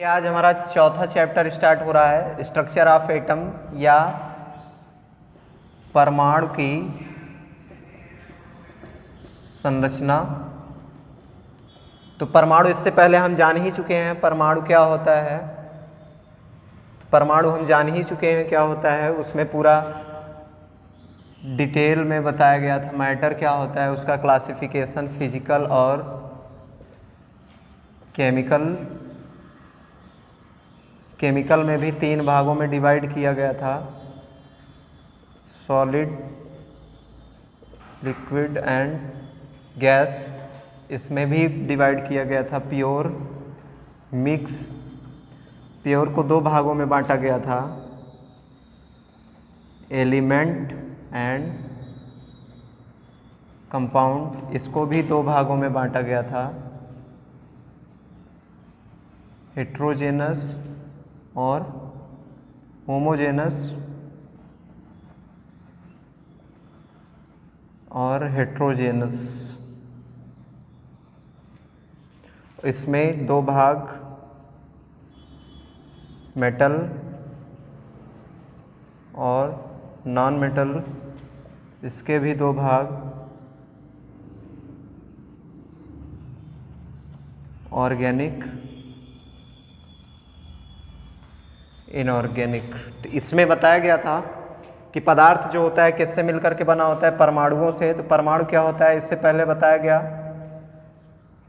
आज हमारा चौथा चैप्टर स्टार्ट हो रहा है, स्ट्रक्चर ऑफ एटम या परमाणु की संरचना। तो परमाणु इससे पहले हम जान ही चुके हैं परमाणु क्या होता है। परमाणु हम जान ही चुके हैं क्या होता है, उसमें पूरा डिटेल में बताया गया था। मैटर क्या होता है, उसका क्लासिफिकेशन फिजिकल और केमिकल में भी 3 भागों में डिवाइड किया गया था, सॉलिड, लिक्विड एंड गैस। इसमें भी डिवाइड किया गया था प्योर, मिक्स। प्योर को 2 भागों में बांटा गया था, एलिमेंट एंड कंपाउंड। इसको भी 2 भागों में बांटा गया था, हेट्रोजेनस और होमोजेनस और हेट्रोजेनस। इसमें 2 भाग मेटल और नॉन मेटल, इसके भी 2 भाग, ऑर्गेनिक, इनऑर्गेनिक। तो इसमें बताया गया था कि पदार्थ जो होता है किससे मिलकर के बना होता है, परमाणुओं से। तो परमाणु क्या होता है, इससे पहले बताया गया,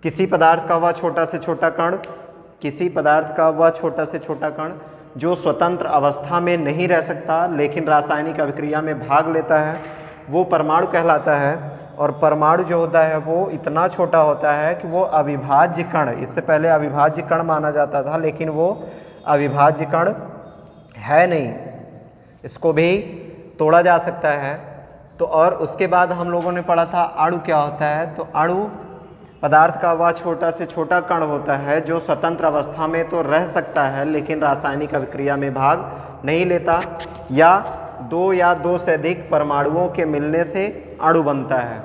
किसी पदार्थ का वह छोटा से छोटा कण, किसी पदार्थ का वह छोटा से छोटा कण जो स्वतंत्र अवस्था में नहीं रह सकता लेकिन रासायनिक अभिक्रिया में भाग लेता है, वो परमाणु कहलाता है। और परमाणु जो होता है वो इतना छोटा होता है कि वो अविभाज्य कण, इससे पहले अविभाज्य कण माना जाता था लेकिन वो अविभाज्य कण है नहीं, इसको भी तोड़ा जा सकता है। तो और उसके बाद हम लोगों ने पढ़ा था अणु क्या होता है। तो अणु पदार्थ का वह छोटा से छोटा कण होता है जो स्वतंत्र अवस्था में तो रह सकता है लेकिन रासायनिक अभिक्रिया में भाग नहीं लेता, या 2 या 2 से अधिक परमाणुओं के मिलने से अणु बनता है।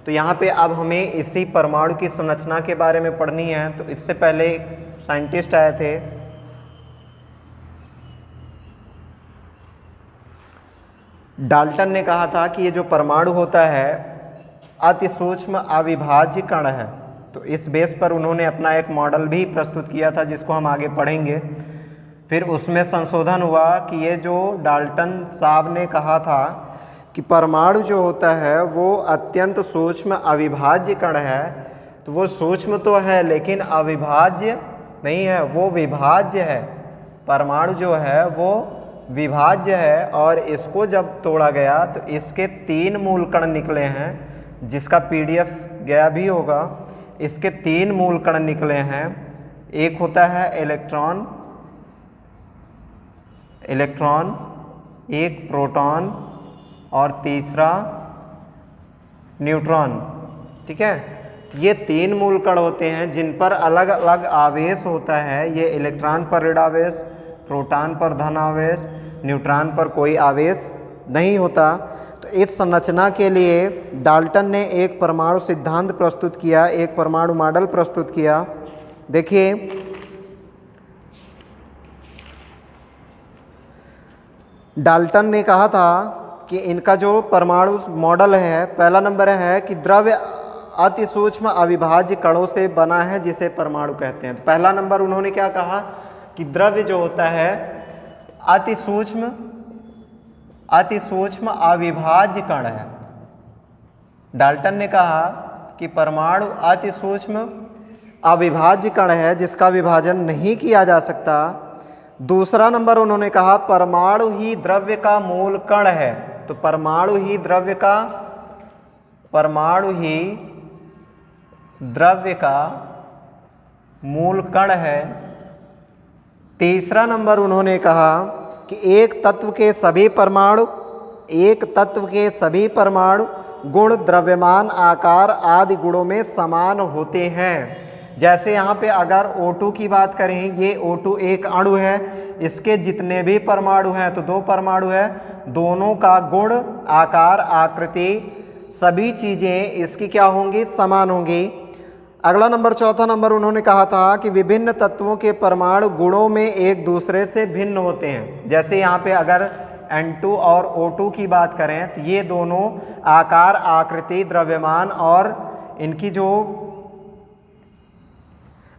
तो यहाँ पे अब हमें इसी परमाणु की संरचना के बारे में पढ़नी है। तो इससे पहले साइंटिस्ट आए थे, डाल्टन ने कहा था कि ये जो परमाणु होता है अति सूक्ष्म अविभाज्य कण है। तो इस बेस पर उन्होंने अपना एक मॉडल भी प्रस्तुत किया था जिसको हम आगे पढ़ेंगे। फिर उसमें संशोधन हुआ कि ये जो डाल्टन साहब ने कहा था कि परमाणु जो होता है वो अत्यंत सूक्ष्म अविभाज्य कण है। तो वो सूक्ष्म तो है लेकिन अविभाज्य नहीं है, वो विभाज्य है। परमाणु जो है वो विभाज्य है और इसको जब तोड़ा गया तो इसके 3 मूल कण निकले हैं, जिसका PDF गया भी होगा। इसके 3 मूल कण निकले हैं। एक होता है इलेक्ट्रॉन, एक प्रोटॉन और तीसरा न्यूट्रॉन। ठीक है, ये 3 मूल कण होते हैं जिन पर अलग अलग आवेश होता है। ये इलेक्ट्रॉन पर ऋण आवेश, प्रोटॉन पर धन आवेश, न्यूट्रॉन पर कोई आवेश नहीं होता। तो इस संरचना के लिए डाल्टन ने एक परमाणु सिद्धांत प्रस्तुत किया, एक परमाणु मॉडल प्रस्तुत किया। देखिए, डाल्टन ने कहा था कि इनका जो परमाणु मॉडल है, पहला नंबर है कि द्रव्य अति सूक्ष्म अविभाज्य कणों से बना है जिसे परमाणु कहते हैं। तो पहला नंबर उन्होंने क्या कहा कि द्रव्य जो होता है अति सूक्ष्म अविभाज्य कण है। डाल्टन ने कहा कि परमाणु अति सूक्ष्म अविभाज्य कण है जिसका विभाजन नहीं किया जा सकता। दूसरा नंबर उन्होंने कहा परमाणु ही द्रव्य का मूल कण है। तो परमाणु ही द्रव्य का मूल कण है। तीसरा नंबर उन्होंने कहा कि एक तत्व के सभी परमाणु गुण, द्रव्यमान, आकार आदि गुणों में समान होते हैं। जैसे यहाँ पे अगर O2 की बात करें, ये O2 एक अणु है, इसके जितने भी परमाणु हैं तो 2 परमाणु है, दोनों का गुण, आकार, आकृति, सभी चीज़ें इसकी क्या होंगी, समान होंगी। अगला नंबर, चौथा नंबर, उन्होंने कहा था कि विभिन्न तत्वों के परमाणु गुणों में एक दूसरे से भिन्न होते हैं। जैसे यहाँ पे अगर N2 और O2 की बात करें तो ये दोनों आकार, आकृति, द्रव्यमान और इनकी जो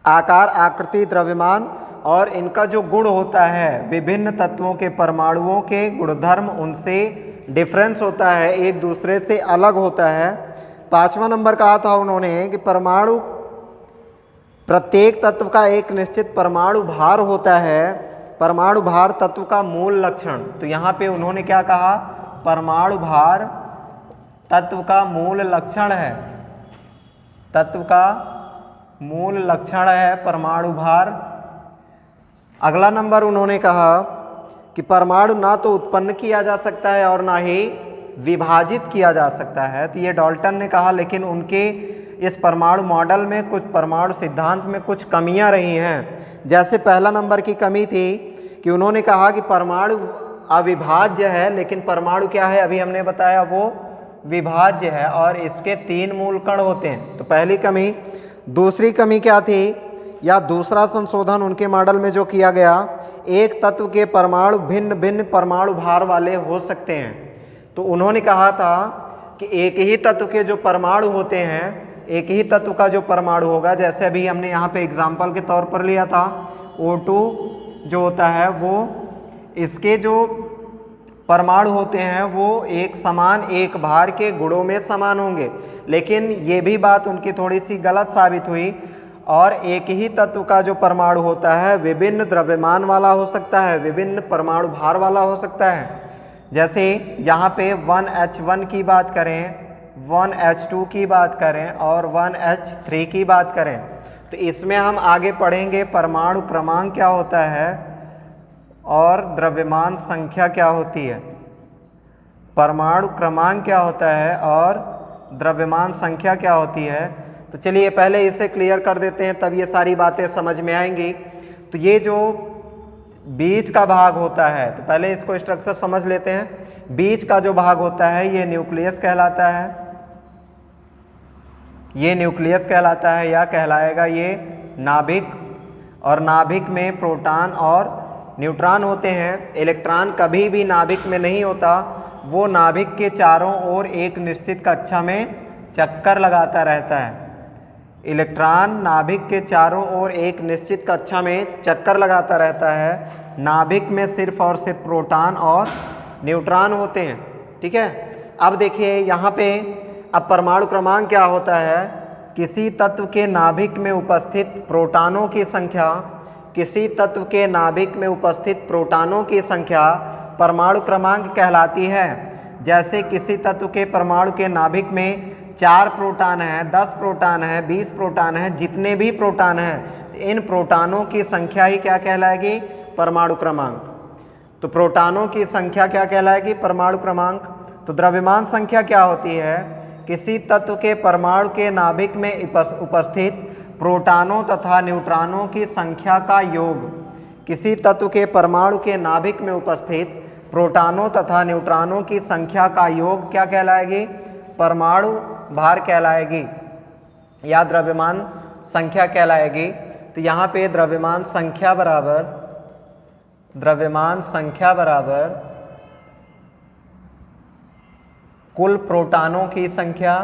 आकार, आकृति, द्रव्यमान और इनका जो गुण होता है, विभिन्न तत्वों के परमाणुओं के गुणधर्म उनसे डिफरेंस होता है, एक दूसरे से अलग होता है। पांचवा नंबर कहा था उन्होंने कि परमाणु, प्रत्येक तत्व का एक निश्चित परमाणु भार होता है, परमाणु भार तत्व का मूल लक्षण। तो यहाँ पे उन्होंने क्या कहा, परमाणु भार तत्व का मूल लक्षण है, तत्व का मूल लक्षण है परमाणु भार। अगला नंबर उन्होंने कहा कि परमाणु ना तो उत्पन्न किया जा सकता है और ना ही विभाजित किया जा सकता है। तो ये डाल्टन ने कहा, लेकिन उनके इस परमाणु मॉडल में, कुछ परमाणु सिद्धांत में कुछ कमियां रही हैं। जैसे पहला नंबर की कमी थी कि उन्होंने कहा कि परमाणु अविभाज्य है, लेकिन परमाणु क्या है, अभी हमने बताया वो विभाज्य है और इसके 3 मूल कण होते हैं। तो पहली कमी। दूसरी कमी क्या थी, या दूसरा संशोधन उनके मॉडल में जो किया गया, एक तत्व के परमाणु भिन्न भिन्न परमाणु भार वाले हो सकते हैं। तो उन्होंने कहा था कि एक ही तत्व के जो परमाणु होते हैं, एक ही तत्व का जो परमाणु होगा, जैसे अभी हमने यहाँ पे एग्जाम्पल के तौर पर लिया था, O2 जो होता है वो, इसके जो परमाणु होते हैं वो एक समान, एक भार के गुणों में समान होंगे। लेकिन ये भी बात उनकी थोड़ी सी गलत साबित हुई, और एक ही तत्व का जो परमाणु होता है विभिन्न द्रव्यमान वाला हो सकता है, विभिन्न परमाणु भार वाला हो सकता है। जैसे यहाँ पे 1H1 की बात करें, 1H2 की बात करें और 1H3 की बात करें, तो इसमें हम आगे पढ़ेंगे परमाणु क्रमांक क्या होता है और द्रव्यमान संख्या क्या होती है। परमाणु क्रमांक क्या होता है और द्रव्यमान संख्या क्या होती है। तो चलिए पहले इसे क्लियर कर देते हैं, तब ये सारी बातें समझ में आएंगी। तो ये जो बीच का भाग होता है, तो पहले इसको स्ट्रक्चर समझ लेते हैं। बीच का जो भाग होता है ये न्यूक्लियस कहलाता है, ये न्यूक्लियस कहलाता है, या कहलाएगा ये नाभिक। और नाभिक में प्रोटॉन और न्यूट्रॉन होते हैं। इलेक्ट्रॉन कभी भी नाभिक में नहीं होता, वो नाभिक के चारों ओर एक निश्चित कक्षा में चक्कर लगाता रहता है। इलेक्ट्रॉन नाभिक के चारों ओर एक निश्चित कक्षा में चक्कर लगाता रहता है। नाभिक में सिर्फ और सिर्फ प्रोटॉन और न्यूट्रॉन होते हैं। ठीक है, अब देखिए यहाँ पे, अब परमाणु क्रमांक क्या होता है, किसी तत्व के नाभिक में उपस्थित प्रोटॉनों की संख्या, किसी तत्व के नाभिक में उपस्थित प्रोटॉनों की संख्या परमाणु क्रमांक कहलाती है। जैसे किसी तत्व के परमाणु के नाभिक में 4 प्रोटॉन हैं, 10 प्रोटॉन हैं, 20 प्रोटॉन हैं, जितने भी प्रोटॉन हैं, इन प्रोटॉनों की संख्या ही क्या कहलाएगी, परमाणु क्रमांक। तो प्रोटॉनों की संख्या क्या कहलाएगी, परमाणु क्रमांक। तो द्रव्यमान संख्या क्या होती है, किसी तत्व के परमाणु के नाभिक में उपस्थित प्रोटॉनों तथा न्यूट्रॉनों की संख्या का योग। किसी तत्व के परमाणु के नाभिक में उपस्थित प्रोटॉनों तथा न्यूट्रॉनों की संख्या का योग क्या कहलाएगी, परमाणु भार कहलाएगी या द्रव्यमान संख्या कहलाएगी। तो यहाँ पे द्रव्यमान संख्या बराबर कुल प्रोटॉनों की संख्या,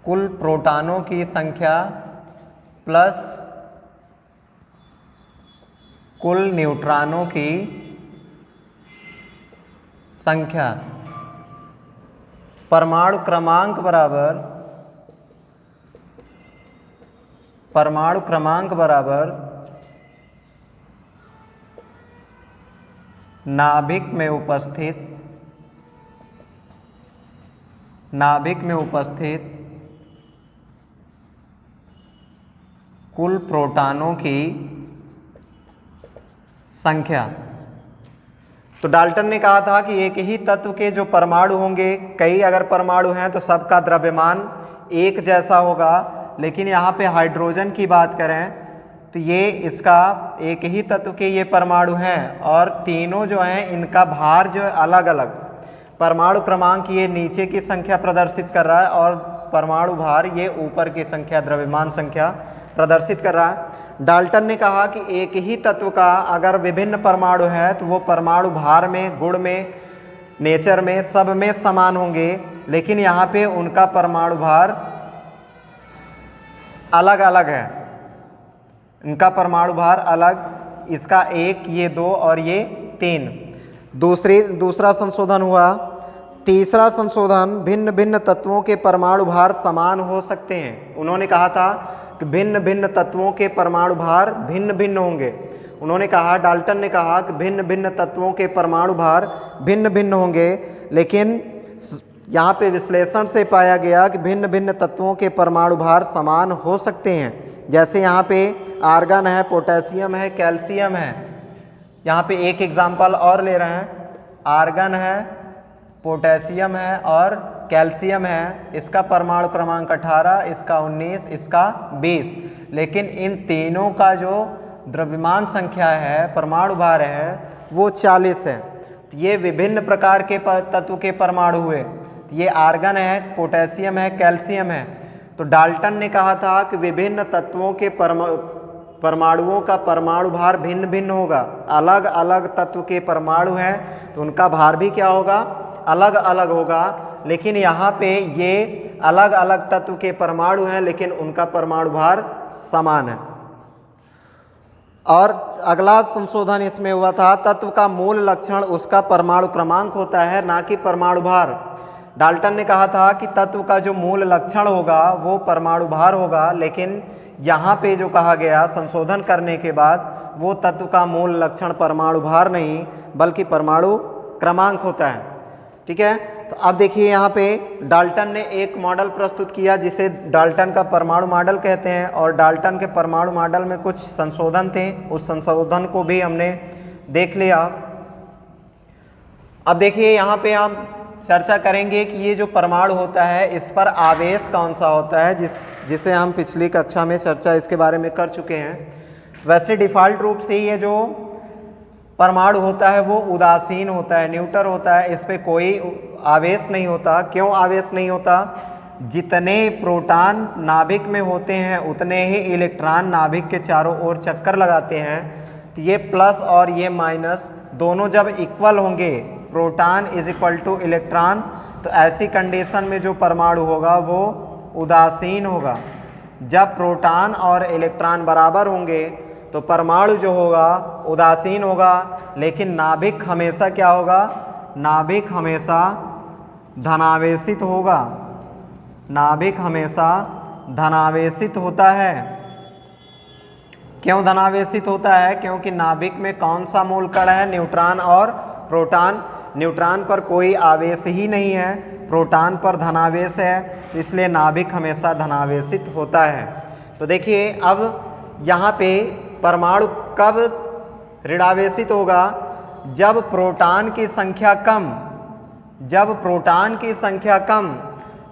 कुल प्रोटॉनों की संख्या प्लस कुल न्यूट्रॉनों की संख्या। परमाणु क्रमांक बराबर नाभिक में उपस्थित कुल प्रोटॉनों की संख्या। तो डाल्टन ने कहा था कि एक ही तत्व के जो परमाणु होंगे, कई अगर परमाणु हैं तो सबका द्रव्यमान एक जैसा होगा, लेकिन यहाँ पे हाइड्रोजन की बात करें तो ये इसका एक ही तत्व के ये परमाणु हैं और तीनों जो हैं इनका भार जो है अलग अलग। परमाणु क्रमांक ये नीचे की संख्या प्रदर्शित कर रहा है और परमाणु भार, ये ऊपर की संख्या द्रव्यमान संख्या प्रदर्शित कर रहा है। डाल्टन ने कहा कि एक ही तत्व का अगर विभिन्न परमाणु है तो वो परमाणु भार में, गुण में, नेचर में, सब में समान होंगे, लेकिन यहाँ पे उनका परमाणु भार अलग अलग है, इनका परमाणु भार अलग, इसका 1, ये 2 और ये 3। दूसरा संशोधन हुआ। तीसरा संशोधन, भिन्न भिन्न तत्वों के परमाणु भार समान हो सकते हैं। उन्होंने कहा था कि भिन्न भिन्न तत्वों के परमाणु भार भिन्न भिन्न होंगे। उन्होंने कहा, डाल्टन ने कहा कि भिन्न भिन्न तत्वों के परमाणु भार भिन्न भिन्न होंगे, लेकिन यहाँ पे विश्लेषण से पाया गया कि भिन्न भिन्न तत्वों के परमाणु भार समान हो सकते हैं। जैसे यहाँ पे आर्गन है, पोटेशियम है, कैल्शियम है। यहाँ पे एक एग्जाम्पल और ले रहे हैं, आर्गन है, पोटेशियम है और कैल्शियम है। इसका परमाणु क्रमांक 18, इसका 19, इसका 20, लेकिन इन तीनों का जो द्रव्यमान संख्या है, परमाणु भार है, वो 40 है। ये विभिन्न प्रकार के तत्व के परमाणु हुए। ये आर्गन है, पोटेशियम है, कैल्शियम है। तो डाल्टन ने कहा था कि विभिन्न तत्वों के परमाणुओं का परमाणु भार भिन्न भिन्न होगा। अलग अलग तत्व के परमाणु हैं तो उनका भार भी क्या होगा, अलग अलग होगा। लेकिन यहाँ पे ये अलग अलग तत्व के परमाणु हैं लेकिन उनका परमाणु भार समान है। और अगला संशोधन इसमें हुआ था, तत्व का मूल लक्षण उसका परमाणु क्रमांक होता है, ना कि परमाणु भार। डाल्टन ने कहा था कि तत्व का जो मूल लक्षण होगा वो परमाणु भार होगा, लेकिन यहाँ पे जो कहा गया संशोधन करने के बाद, वो तत्व का मूल लक्षण परमाणु भार नहीं बल्कि परमाणु क्रमांक होता है। ठीक है, तो अब देखिए यहाँ पे डाल्टन ने एक मॉडल प्रस्तुत किया जिसे डाल्टन का परमाणु मॉडल कहते हैं, और डाल्टन के परमाणु मॉडल में कुछ संशोधन थे, उस संशोधन को भी हमने देख लिया। अब देखिए यहाँ पे हम चर्चा करेंगे कि ये जो परमाणु होता है इस पर आवेश कौन सा होता है, जिसे हम पिछली कक्षा में चर्चा इसके बारे में कर चुके हैं। वैसे डिफ़ॉल्ट रूप से ये जो परमाणु होता है वो उदासीन होता है, न्यूट्रल होता है, इस पर कोई आवेश नहीं होता। क्यों आवेश नहीं होता? जितने प्रोटॉन नाभिक में होते हैं उतने ही इलेक्ट्रॉन नाभिक के चारों ओर चक्कर लगाते हैं। तो ये प्लस और ये माइनस दोनों जब इक्वल होंगे, proton is equal two electron, तो ऐसी कंडीशन में जो परमाणु होगा वो उदासीन होगा। जब प्रोटॉन और इलेक्ट्रॉन बराबर होंगे तो परमाणु जो होगा उदासीन होगा, लेकिन नाभिक हमेशा क्या होगा? नाभिक हमेशा धनावेशित होगा। नाभिक हमेशा धनावेशित होता है। क्यों धनावेशित होता है? क्योंकि नाभिक में कौन सा मूल कण है? न्यूट्रॉन और प्रोटॉन। न्यूट्रॉन पर कोई आवेश ही नहीं है, प्रोटॉन पर धनावेश है, तो इसलिए नाभिक हमेशा धनावेशित होता है। तो देखिए अब यहाँ पे परमाणु कब ऋणावेशित होगा? जब प्रोटॉन की संख्या कम, जब प्रोटॉन की संख्या कम,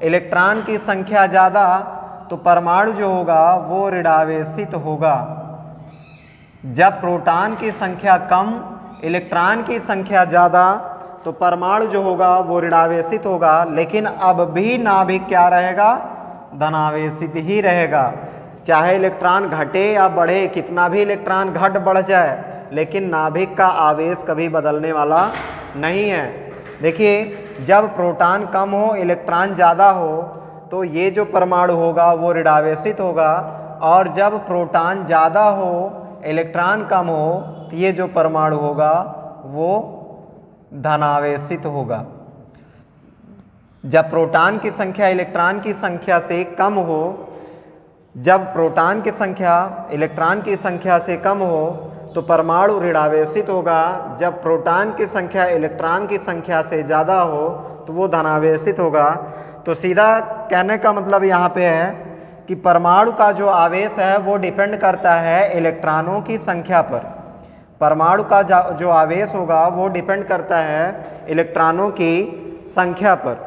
इलेक्ट्रॉन की संख्या ज़्यादा, तो परमाणु जो होगा वो ऋणावेशित होगा। जब प्रोटॉन की संख्या कम, इलेक्ट्रॉन की संख्या ज़्यादा, तो परमाणु जो होगा वो ऋणावेशित होगा। लेकिन अब भी नाभिक क्या रहेगा? धनावेशित ही रहेगा। चाहे इलेक्ट्रॉन घटे या बढ़े, कितना भी इलेक्ट्रॉन घट बढ़ जाए, लेकिन नाभिक का आवेश कभी बदलने वाला नहीं है। देखिए जब प्रोटॉन कम हो, इलेक्ट्रॉन ज़्यादा हो, तो ये जो परमाणु होगा वो ऋणावेशित होगा, और जब प्रोटॉन ज़्यादा हो, इलेक्ट्रॉन कम हो, तो ये जो परमाणु होगा वो धनावेशित होगा। जब प्रोटॉन की संख्या इलेक्ट्रॉन की संख्या से कम हो, जब प्रोटॉन की संख्या इलेक्ट्रॉन की संख्या से कम हो तो परमाणु ऋणावेशित होगा। जब प्रोटॉन की संख्या इलेक्ट्रॉन की संख्या से ज़्यादा हो तो वो धनावेशित होगा। तो सीधा कहने का मतलब यहाँ पे है कि परमाणु का जो आवेश है वो डिपेंड करता है इलेक्ट्रॉनों की संख्या पर। परमाणु का जो आवेश होगा वो डिपेंड करता है इलेक्ट्रॉनों की संख्या पर।